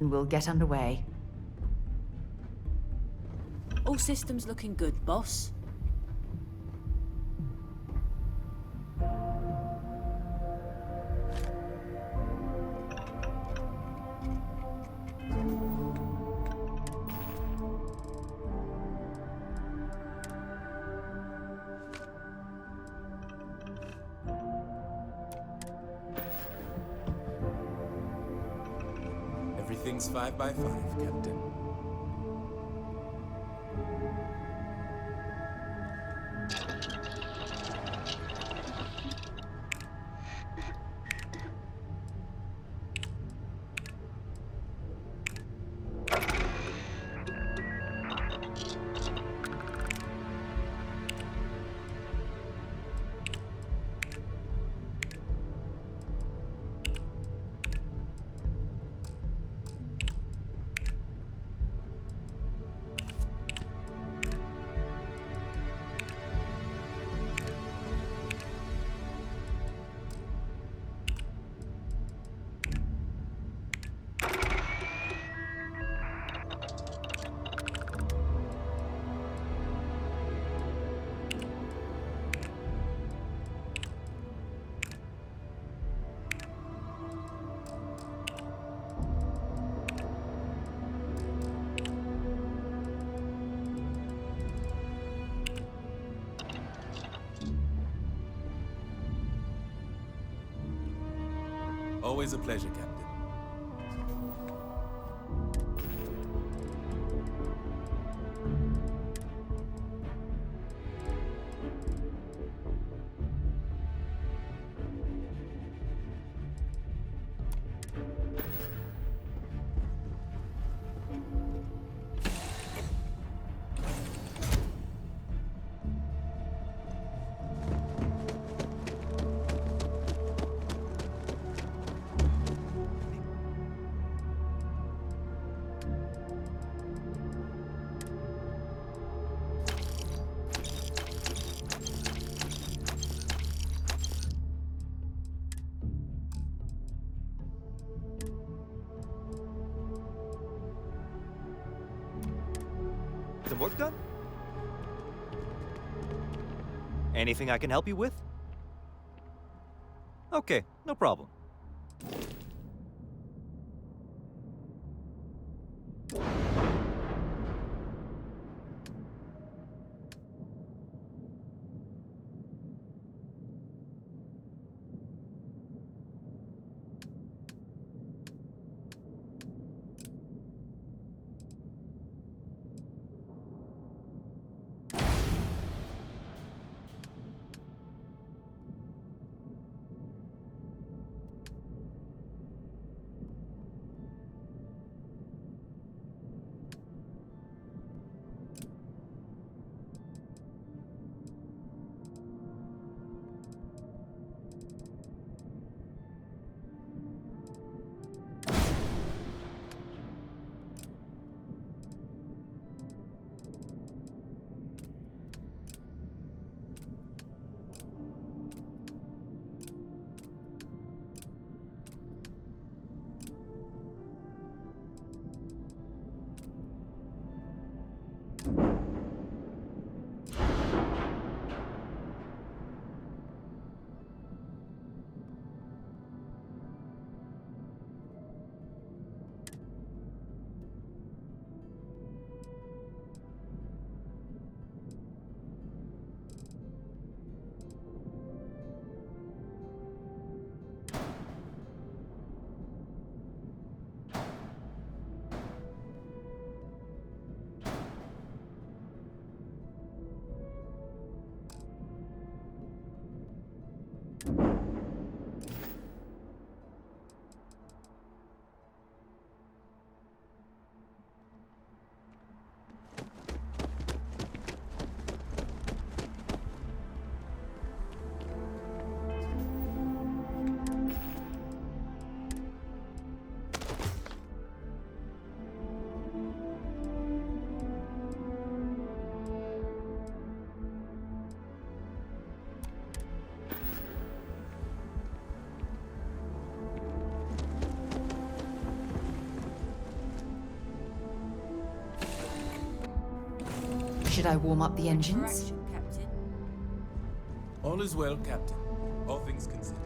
and we'll get underway. All systems looking good, boss. Everything's 5 by 5, Captain. Always a pleasure, Captain. Some work done? Anything I can help you with? Okay, no problem. Should I warm up the engines? Action, Captain. All is well, Captain. All things considered.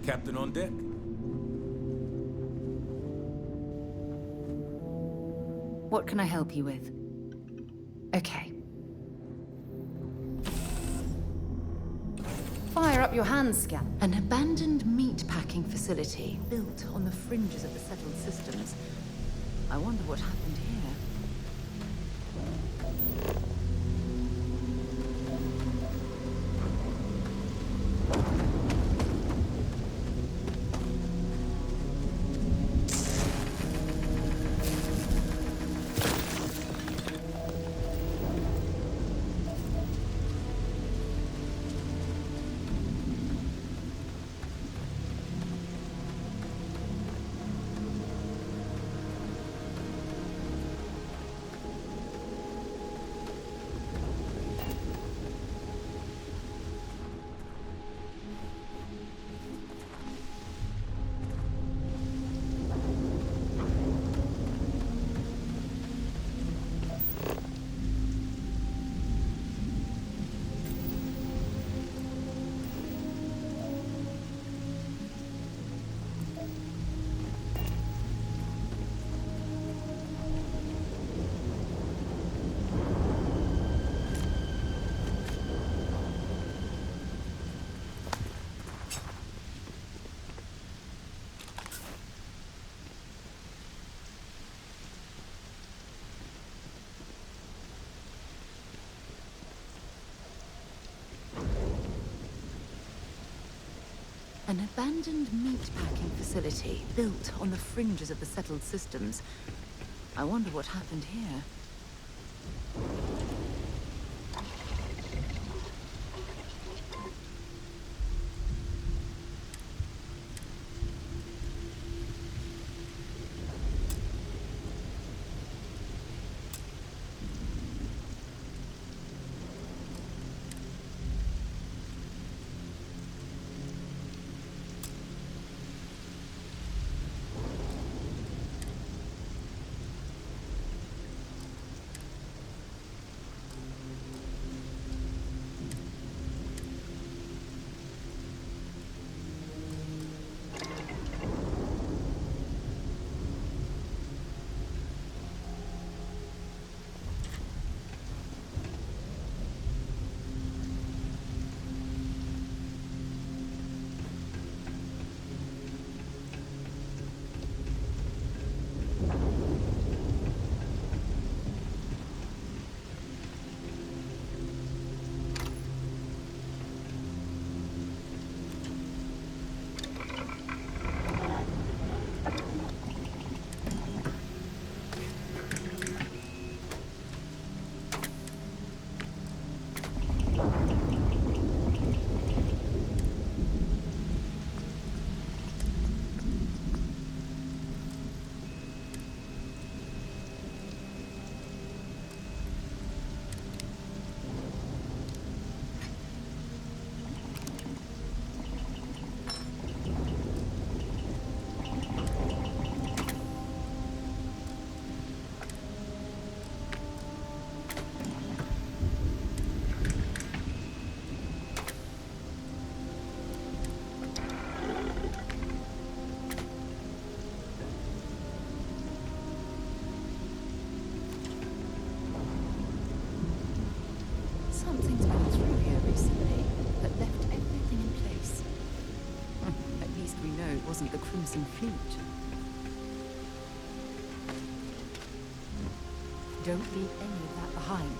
Captain on deck. What can I help you with? Okay. Fire up your hands, Scan. An abandoned meat-packing facility built on the fringes of the settled systems. I wonder what happened here. An abandoned meat-packing facility built on the fringes of the settled systems. I wonder what happened here. Something's been through here recently that left everything in place. At least we know it wasn't the Crimson Fleet. Don't leave any of that behind.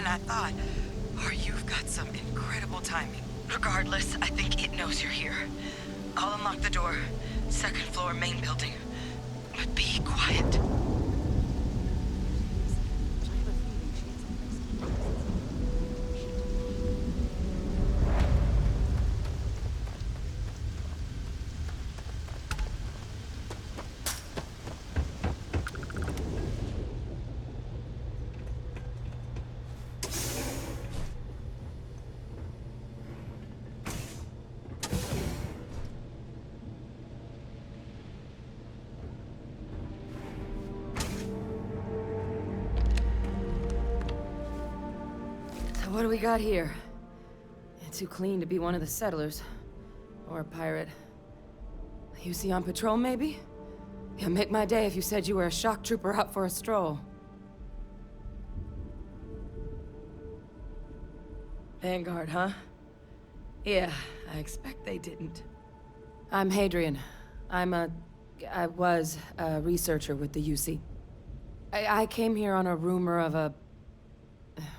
than I thought. Or you've got some incredible timing. Regardless, I think it knows you're here. I'll unlock the door. Second floor, main building. But be quiet. What do we got here? Too clean to be one of the settlers. Or a pirate. You see on patrol, maybe? Yeah, make my day if you said you were a shock trooper out for a stroll. Vanguard, huh? Yeah, I expect they didn't. I'm Hadrian. I was a researcher with the UC. I came here on a rumor of a...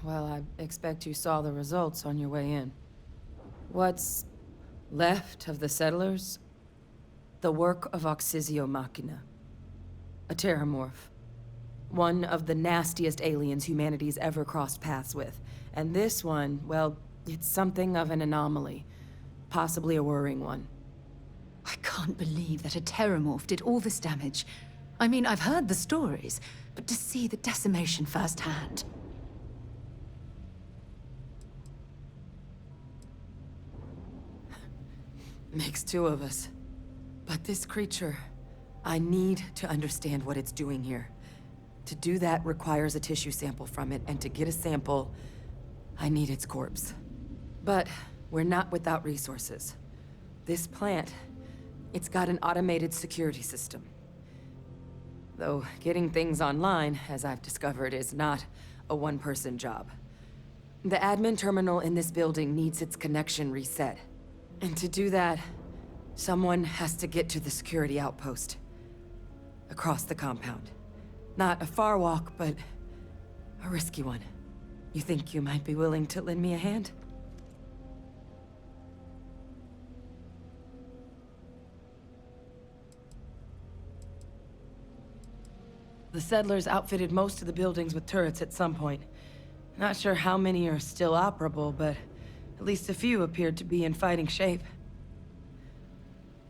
Well, I expect you saw the results on your way in. What's left of the settlers? The work of Oxysio Machina. A terramorph. One of the nastiest aliens humanity's ever crossed paths with. And this one, well, it's something of an anomaly. Possibly a worrying one. I can't believe that a terramorph did all this damage. I mean, I've heard the stories, but to see the decimation firsthand... Makes two of us. But this creature, I need to understand what it's doing here. To do that requires a tissue sample from it, and to get a sample, I need its corpse. But we're not without resources. This plant, it's got an automated security system. Though getting things online, as I've discovered, is not a one-person job. The admin terminal in this building needs its connection reset. And to do that, someone has to get to the security outpost. Across the compound. Not a far walk, but a risky one. You think you might be willing to lend me a hand? The settlers outfitted most of the buildings with turrets at some point. Not sure how many are still operable, but at least a few appeared to be in fighting shape.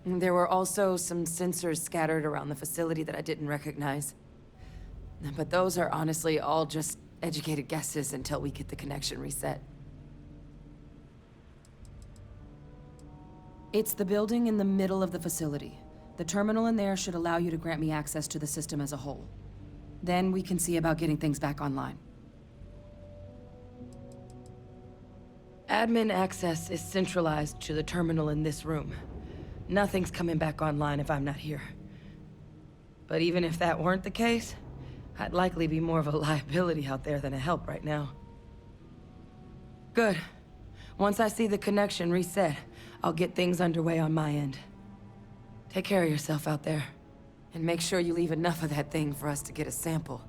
There were also some sensors scattered around the facility that I didn't recognize. But those are honestly all just educated guesses until we get the connection reset. It's the building in the middle of the facility. The terminal in there should allow you to grant me access to the system as a whole. Then we can see about getting things back online. Admin access is centralized to the terminal in this room. Nothing's coming back online if I'm not here. But even if that weren't the case, I'd likely be more of a liability out there than a help right now. Good. Once I see the connection reset, I'll get things underway on my end. Take care of yourself out there. And make sure you leave enough of that thing for us to get a sample.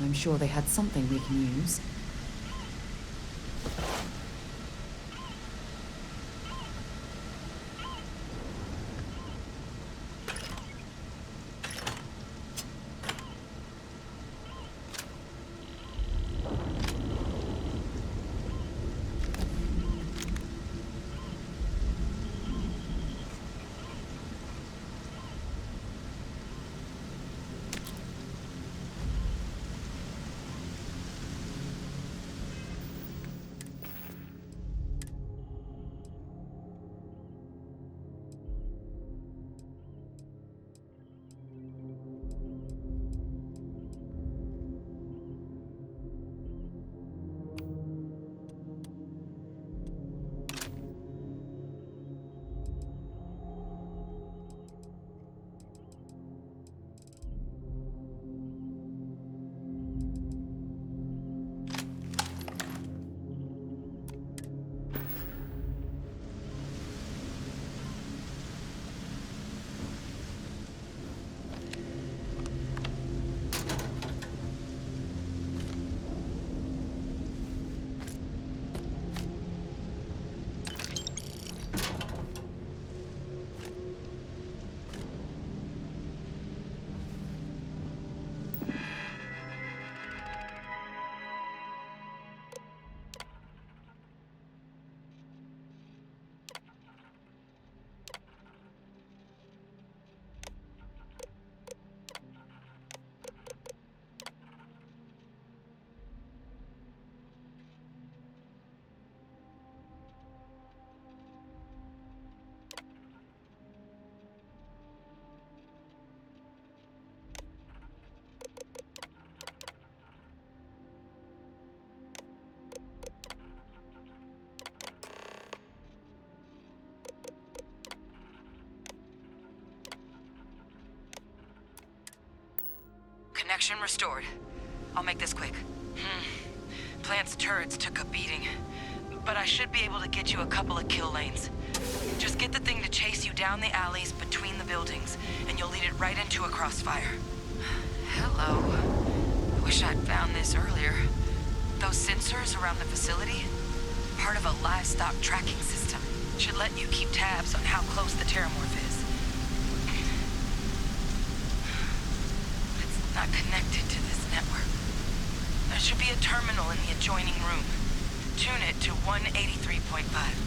I'm sure they had something we can use. Connection restored. I'll make this quick. Plant's turrets took a beating, but I should be able to get you a couple of kill lanes. Just get the thing to chase you down the alleys between the buildings, and you'll lead it right into a crossfire. Hello. I wish I'd found this earlier. Those sensors around the facility? Part of a livestock tracking system. Should let you keep tabs on how close the terramorph is. It's not connected to this network. There should be a terminal in the adjoining room. Tune it to 183.5.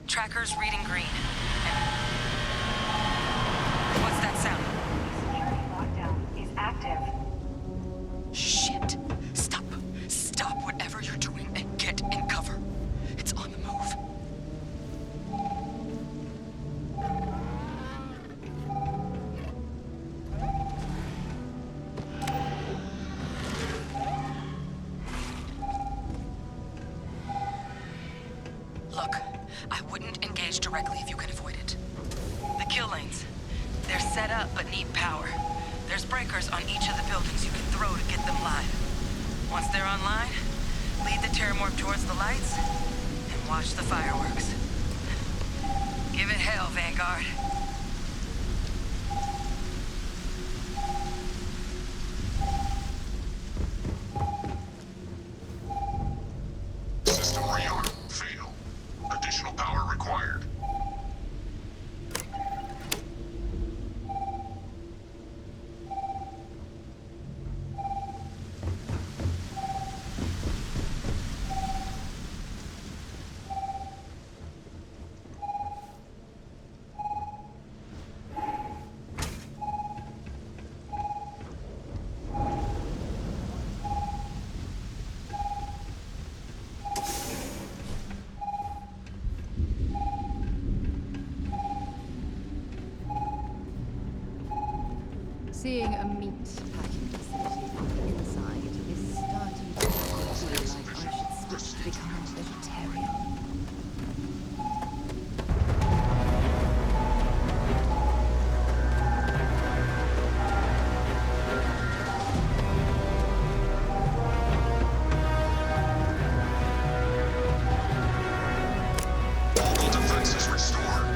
Tracker's reading green. What's that sound? Security lockdown is active. Shit. Stop. Stop whatever you're doing and get in cover. It's on the move. Look, I wouldn't engage directly if you can avoid it. The kill lanes. They're set up but need power. There's breakers on each of the buildings you can throw to get them live. Once they're online, lead the terramorph towards the lights and watch the fireworks. Give it hell, Vanguard. System rearm. Fail. Additional power required. Seeing a meat packing facility from the inside is starting to feel like I should switch to becoming a vegetarian. All defenses restored.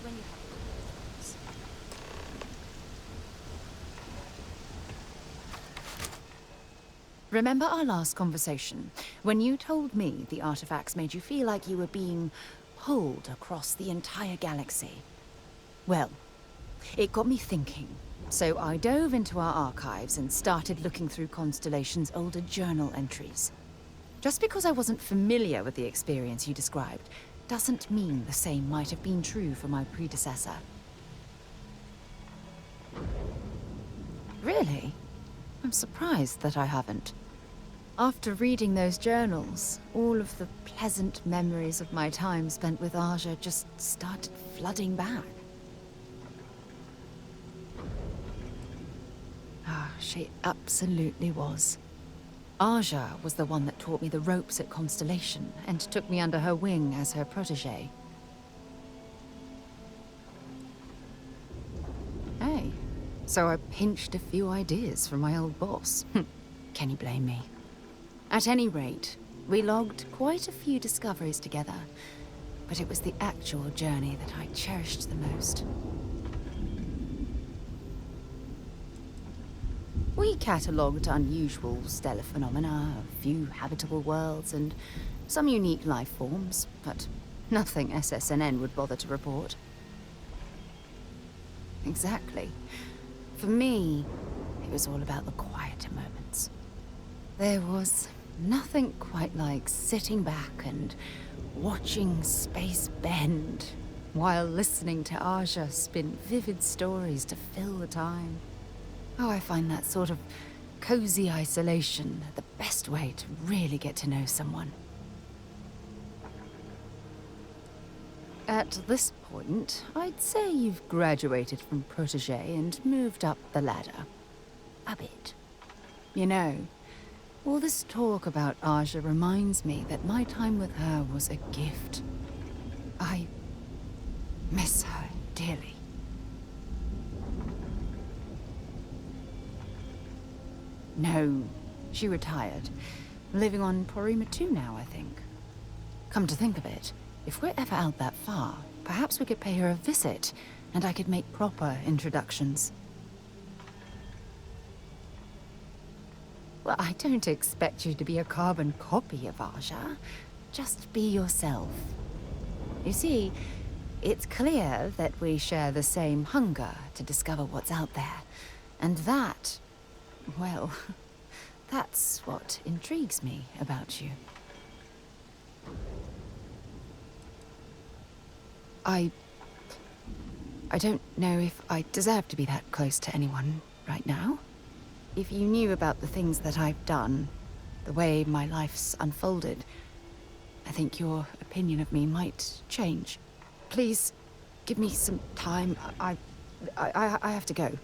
when you have things. Remember our last conversation, when you told me the artifacts made you feel like you were being pulled across the entire galaxy? Well, it got me thinking. So I dove into our archives and started looking through Constellation's older journal entries. Just because I wasn't familiar with the experience you described, doesn't mean the same might have been true for my predecessor. Really? I'm surprised that I haven't. After reading those journals, all of the pleasant memories of my time spent with Aja just started flooding back. Ah, she absolutely was. Aja was the one that taught me the ropes at Constellation and took me under her wing as her protege. Hey, so I pinched a few ideas from my old boss. Can you blame me? At any rate, we logged quite a few discoveries together, but it was the actual journey that I cherished the most. We catalogued unusual stellar phenomena, a few habitable worlds, and some unique life forms, but nothing SSNN would bother to report. Exactly. For me, it was all about the quieter moments. There was nothing quite like sitting back and watching space bend while listening to Aja spin vivid stories to fill the time. Oh, I find that sort of cozy isolation the best way to really get to know someone. At this point, I'd say you've graduated from protege and moved up the ladder. A bit. You know, all this talk about Aja reminds me that my time with her was a gift. I miss her dearly. No, she retired. Living on Porima 2 now, I think. Come to think of it, if we're ever out that far, perhaps we could pay her a visit, and I could make proper introductions. Well, I don't expect you to be a carbon copy of Aja. Just be yourself. You see, it's clear that we share the same hunger to discover what's out there. And that, well, that's what intrigues me about you. I don't know if I deserve to be that close to anyone right now. If you knew about the things that I've done, the way my life's unfolded, I think your opinion of me might change. Please, give me some time. I have to go.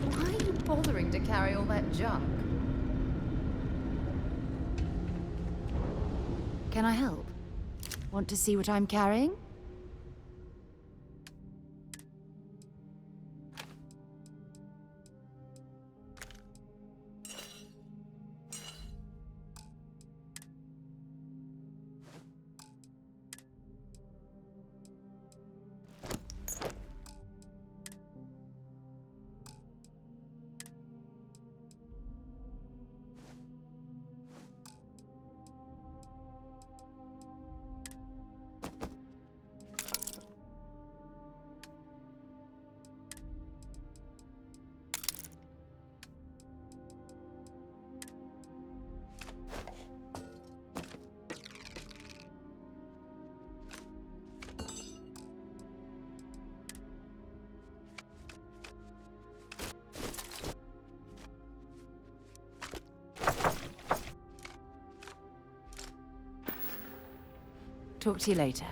Why are you bothering to carry all that junk? Can I help? Want to see what I'm carrying? Talk to you later.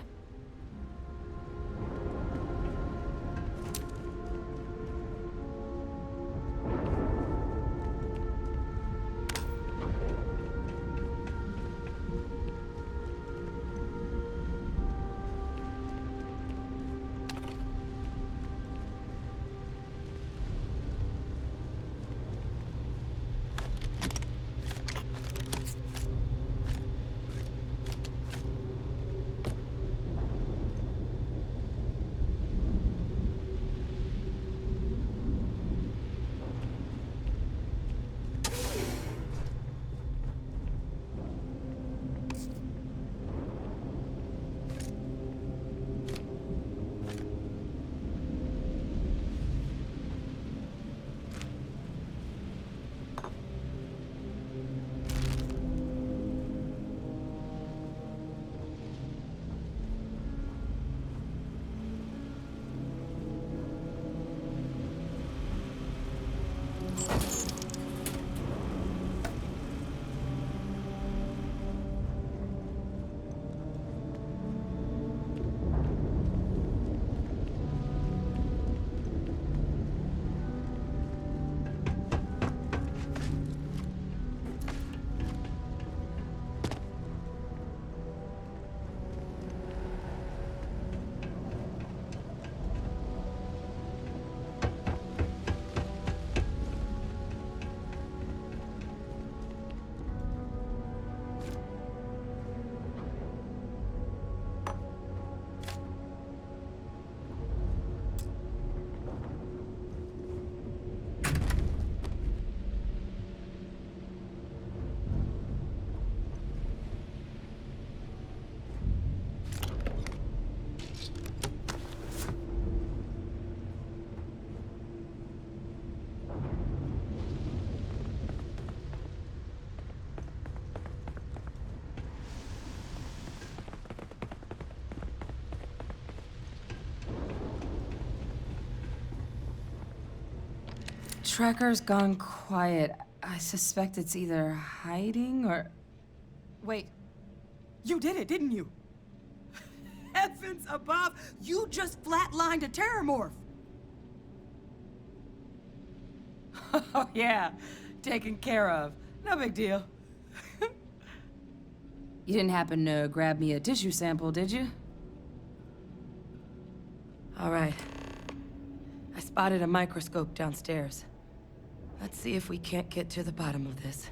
Tracker's gone quiet. I suspect it's either hiding or... Wait. You did it, didn't you? Heavens above! You just flatlined a terrormorph! Oh, yeah. Taken care of. No big deal. You didn't happen to grab me a tissue sample, did you? All right. I spotted a microscope downstairs. Let's see if we can't get to the bottom of this.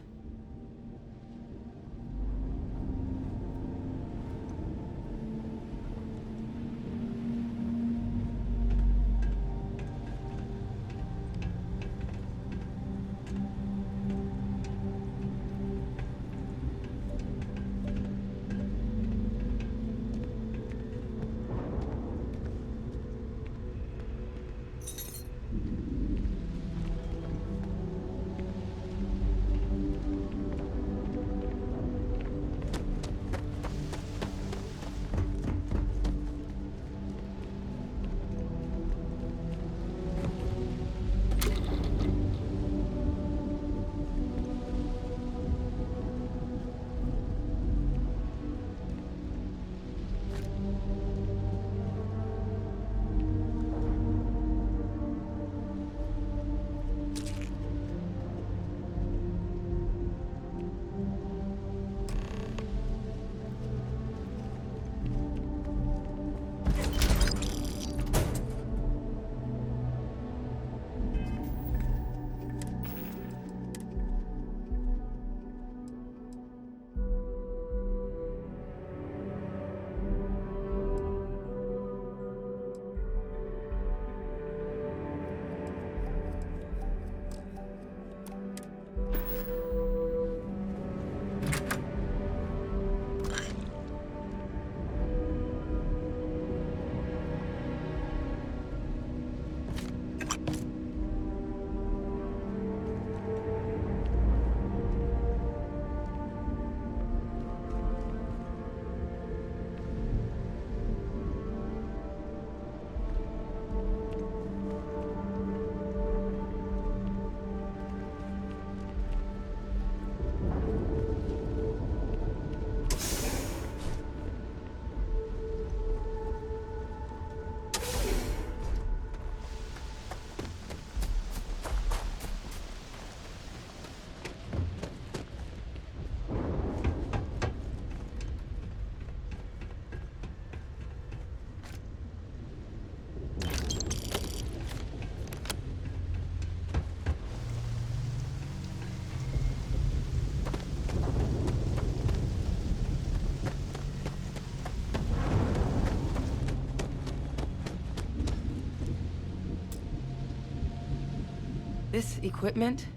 This equipment,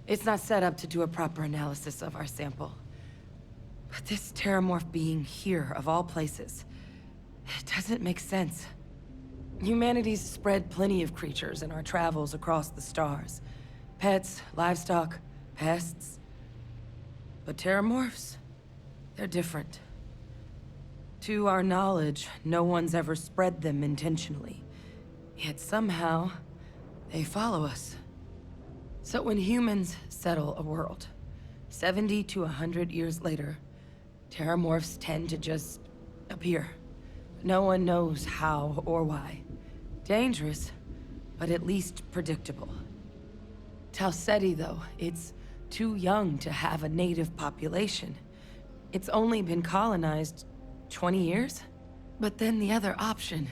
it's not set up to do a proper analysis of our sample. But this terramorph being here, of all places, it doesn't make sense. Humanity's spread plenty of creatures in our travels across the stars. Pets, livestock, pests. But terramorphs, they're different. To our knowledge, no one's ever spread them intentionally. Yet somehow, they follow us. So when humans settle a world, 70 to 100 years later, terramorphs tend to just appear. No one knows how or why. Dangerous, but at least predictable. Talseti, though, it's too young to have a native population. It's only been colonized 20 years? But then the other option,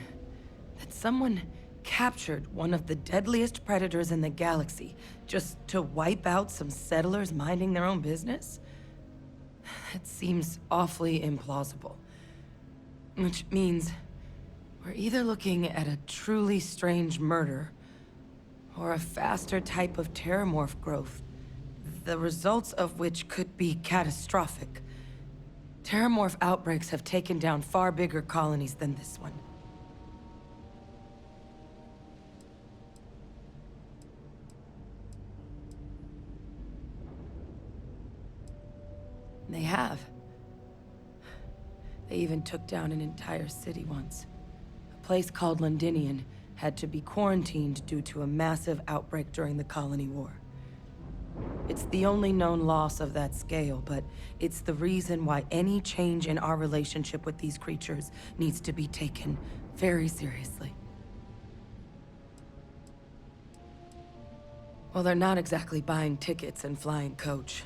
that someone captured one of the deadliest predators in the galaxy just to wipe out some settlers minding their own business? That seems awfully implausible. Which means we're either looking at a truly strange murder or a faster type of terramorph growth, the results of which could be catastrophic. Terramorph outbreaks have taken down far bigger colonies than this one. They have. They even took down an entire city once. A place called Londinian had to be quarantined due to a massive outbreak during the Colony War. It's the only known loss of that scale, but it's the reason why any change in our relationship with these creatures needs to be taken very seriously. Well, they're not exactly buying tickets and flying coach.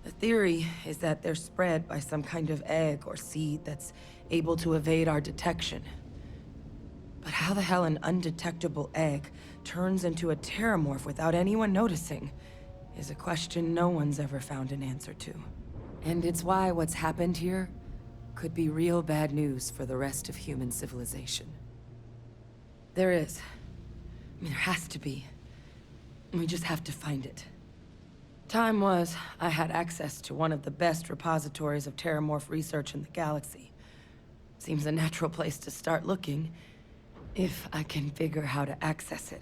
The theory is that they're spread by some kind of egg or seed that's able to evade our detection. But how the hell an undetectable egg turns into a terramorph without anyone noticing is a question no one's ever found an answer to. And it's why what's happened here could be real bad news for the rest of human civilization. There is. I mean, there has to be. We just have to find it. Time was, I had access to one of the best repositories of terramorph research in the galaxy. Seems a natural place to start looking, if I can figure how to access it.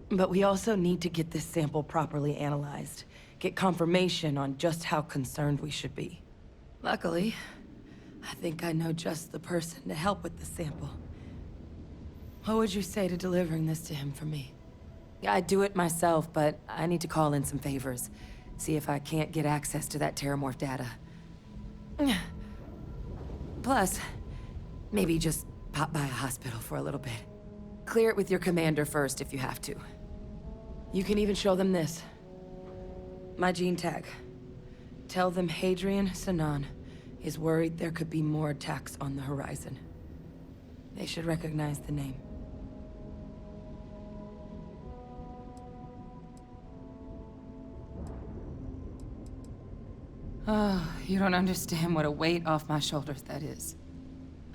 But we also need to get this sample properly analyzed, get confirmation on just how concerned we should be. Luckily, I think I know just the person to help with the sample. What would you say to delivering this to him for me? I'd do it myself, but I need to call in some favors. See if I can't get access to that terramorph data. Plus, maybe just pop by a hospital for a little bit. Clear it with your commander first if you have to. You can even show them this. My gene tag. Tell them Hadrian Sanan is worried there could be more attacks on the horizon. They should recognize the name. Oh, you don't understand what a weight off my shoulders that is.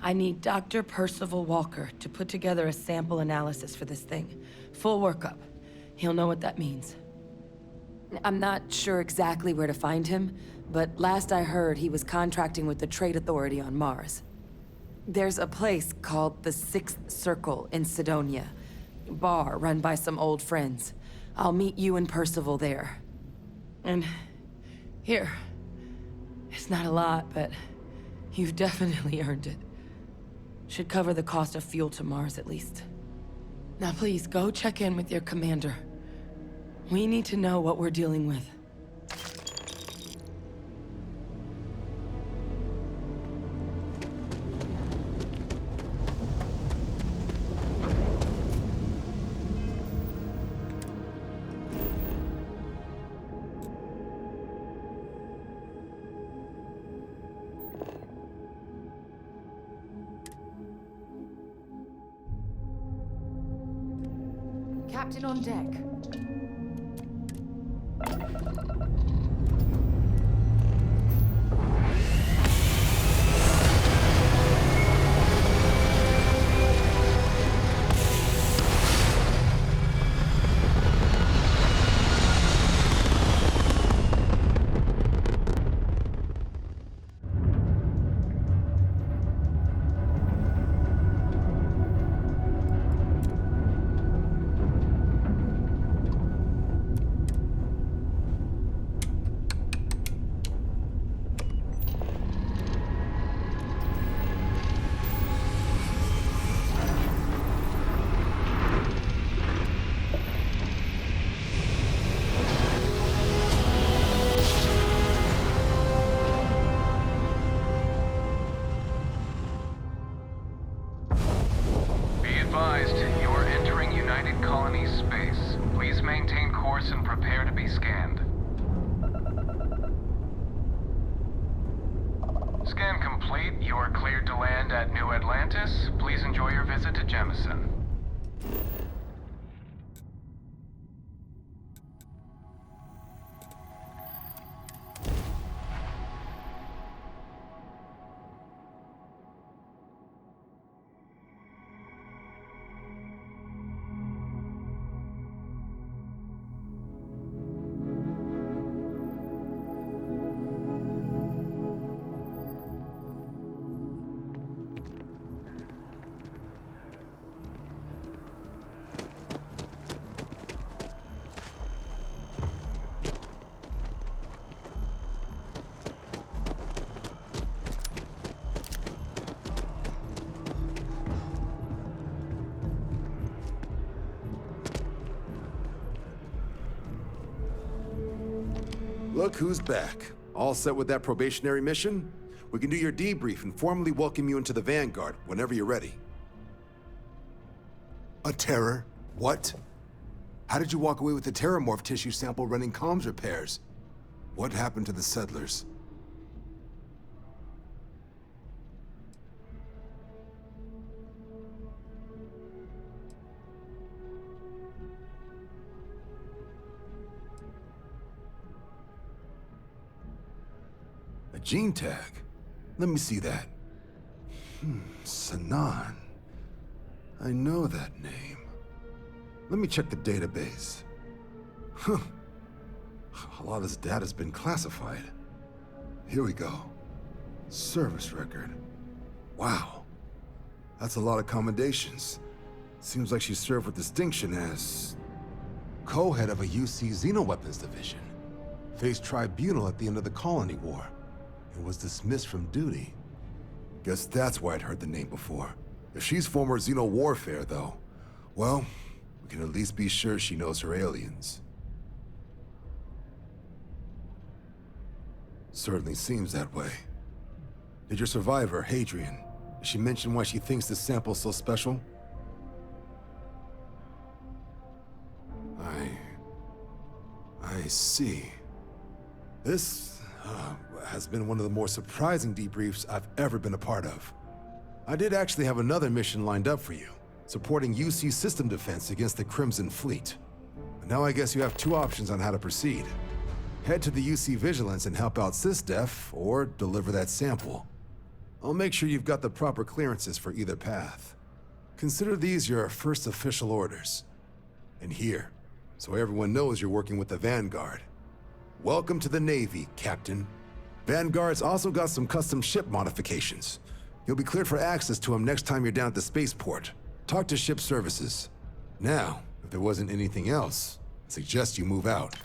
I need Dr. Percival Walker to put together a sample analysis for this thing. Full workup. He'll know what that means. I'm not sure exactly where to find him, but last I heard he was contracting with the Trade Authority on Mars. There's a place called the Sixth Circle in Sidonia. Bar run by some old friends. I'll meet you and Percival there. And here. It's not a lot, but you've definitely earned it. Should cover the cost of fuel to Mars, at least. Now please, go check in with your commander. We need to know what we're dealing with. Captain on deck. Scan complete. You are cleared to land at New Atlantis. Please enjoy your visit to Jemison. Look who's back. All set with that probationary mission? We can do your debrief and formally welcome you into the Vanguard whenever you're ready. A terror? What? How did you walk away with the terramorph tissue sample running comms repairs? What happened to the settlers? A gene tag? Let me see that. Sanan. I know that name. Let me check the database. Huh. A lot of this data's been classified. Here we go. Service record. Wow. That's a lot of commendations. Seems like she served with distinction as co-head of a UC Xenoweapons division. Faced tribunal at the end of the Colony War. And was dismissed from duty. Guess that's why I'd heard the name before. If she's former Xeno warfare, though, well, we can at least be sure she knows her aliens. Certainly seems that way. Did your survivor, Hadrian, did she mention why she thinks this sample's so special? I see. This has been one of the more surprising debriefs I've ever been a part of. I did actually have another mission lined up for you, supporting UC system defense against the Crimson Fleet. But now I guess you have two options on how to proceed. Head to the UC Vigilance and help out SysDef, or deliver that sample. I'll make sure you've got the proper clearances for either path. Consider these your first official orders. And here, so everyone knows you're working with the Vanguard. Welcome to the Navy, Captain. Vanguard's also got some custom ship modifications. You'll be cleared for access to them next time you're down at the spaceport. Talk to ship services. Now, if there wasn't anything else, I suggest you move out.